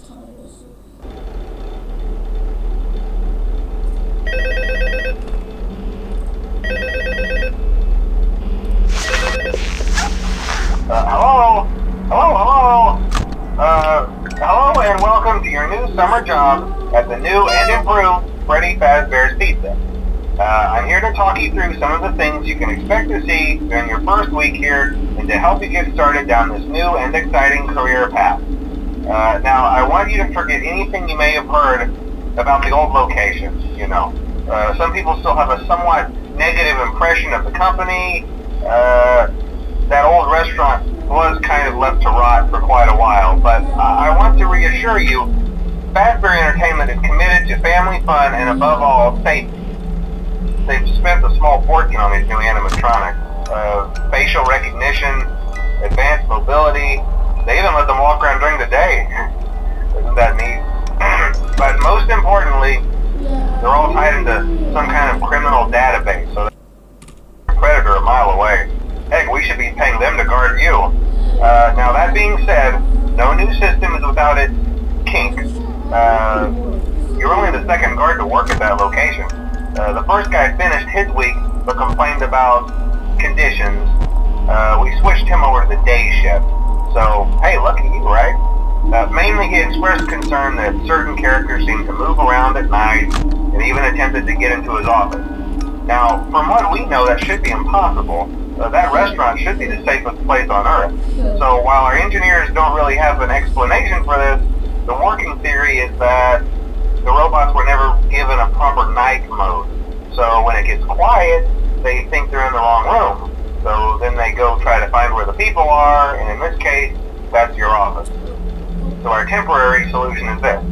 Hello? Hello? Hello and welcome to your new summer job at the new and improved Freddy Fazbear's Pizza. I'm here to talk you through some of the things you can expect to see during your first week here and to help you get started down this new and exciting career path. Now, I want you to forget anything you may have heard about the old locations, you know. Some people still have a somewhat negative impression of the company. That old restaurant was kind of left to rot for quite a while, but I want to reassure you, Fazbear Entertainment is committed to family fun and above all, safety. They've spent a small fortune on these new animatronics. Facial recognition, advanced mobility, they even let them walk around during the day. Isn't that neat? But most importantly, they're all tied into some kind of criminal database, so they're a predator a mile away. Heck, we should be paying them to guard you. Now that being said, no new system is without its kinks. You're only the second guard to work at that location. The first guy finished his week, but complained about conditions. We switched him over to the day shift. So, hey, lucky you, right? Mainly he expressed concern that certain characters seemed to move around at night, and even attempted to get into his office. Now, from what we know, that should be impossible. That restaurant should be the safest place on Earth. So while our engineers don't really have an explanation for this, the working theory is that the robots were never given a proper night mode. So when it gets quiet, they think they're in the wrong room. So then they go try to find where the people are, and in this case, that's your office. So our temporary solution is this.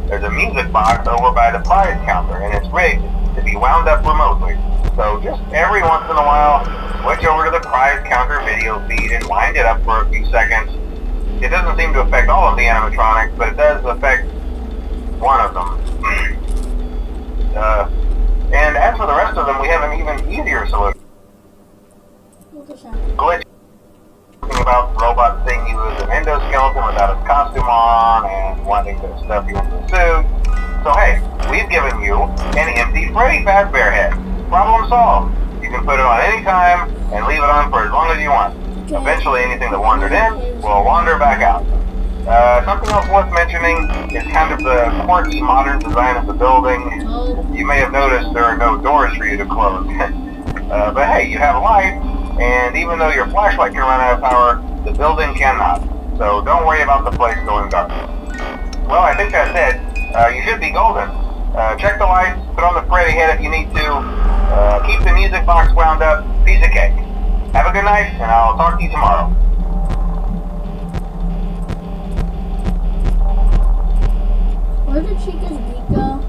There's a music box over by the prize counter, and it's rigged to be wound up remotely. So just every once in a while, switch over to the prize counter video feed and wind it up for a few seconds. It doesn't seem to affect all of the animatronics, but it does affect one of them. And as for the rest of them, we have an even easier solution. Glitch about the robot seeing you as an endoskeleton without its costume on and wanting to stuff you into a suit. So hey, we've given you an empty Freddy Fazbear head. Problem solved. You can put it on any time and leave it on for as long as you want. Eventually anything that wandered in will wander back out. Something else worth mentioning is kind of the quirky modern design of the building. You may have noticed there are no doors for you to close. But hey, you have light, and even though your flashlight can run out of power, the building cannot. So don't worry about the place going dark. Well, I think that's it. You should be golden. Check the lights, put on the Freddy head if you need to. Keep the music box wound up, piece of cake. Have a good night, and I'll talk to you tomorrow. Where did Chica's beat go?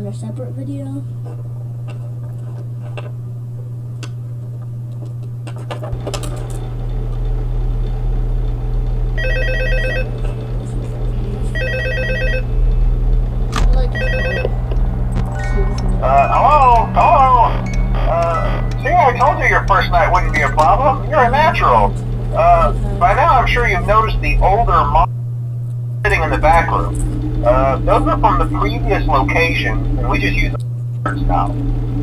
a separate video. Hello? See, I told you your first night wouldn't be a problem. You're a natural. By now I'm sure you've noticed the older models sitting in the back room. Those are from the previous location, and we just use them now.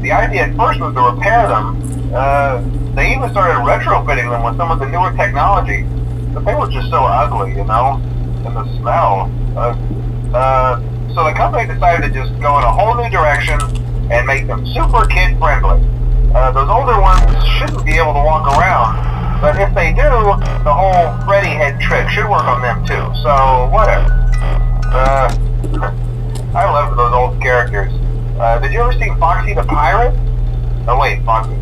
The idea at first was to repair them. They even started retrofitting them with some of the newer technology, but they were just so ugly, you know, and the smell. So the company decided to just go in a whole new direction and make them super kid-friendly. Those older ones shouldn't be able to walk around, but if they do, the whole Freddy head trick should work on them too, so whatever. I love those old characters. Did you ever see Foxy the Pirate? Oh wait, Foxy.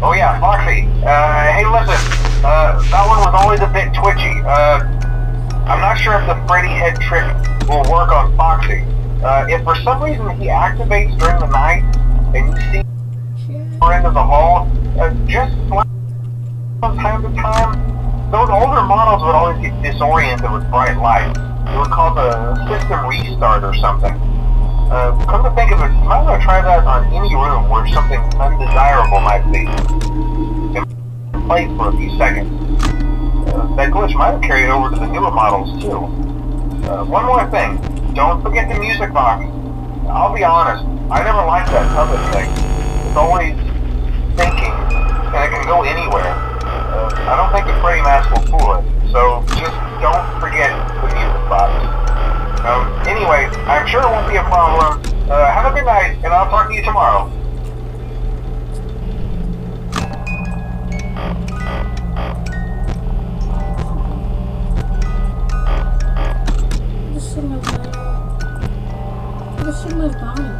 Oh yeah, Foxy. Hey listen, that one was always a bit twitchy. I'm not sure if the Freddy head trick will work on Foxy. If for some reason he activates during the night and you see the end of the hall, just from time to time, those older models would always get disoriented with bright lights. It would cause a system restart or something. Come to think of it, you might want to try that on any room where something undesirable might be. And play for a few seconds. That glitch might have carried over to the newer models too. One more thing, don't forget the music box. I'll be honest, I never liked that puppet thing. It's always thinking, and it can go anywhere. I don't think the Freddy mask will fool it, so just don't forget the music box. Anyway, I'm sure it won't be a problem. Have a good night, and I'll talk to you tomorrow. This thing was bombing.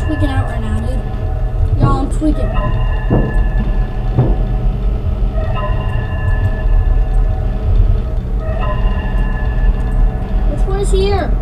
Tweaking out right now, dude. Y'all, I'm tweaking. Which one is here?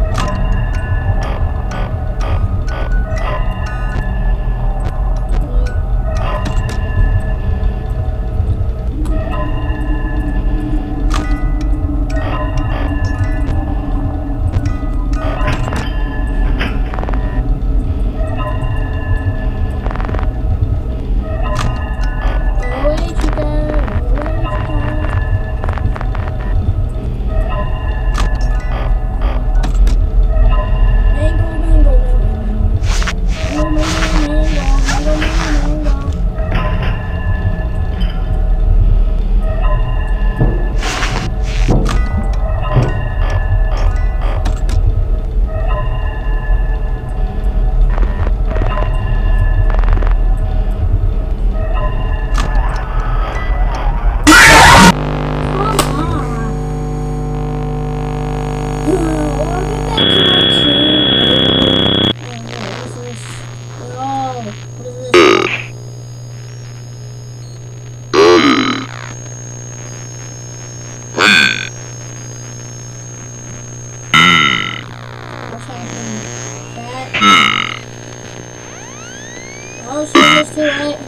Oh, shit, it's too late.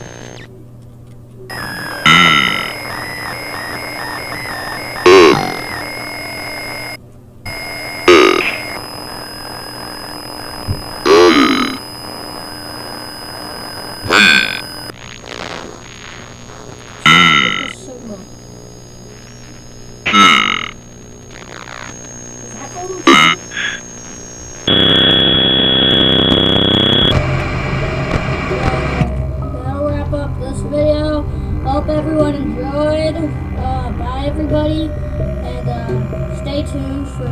Hope everyone enjoyed. Bye everybody, and stay tuned for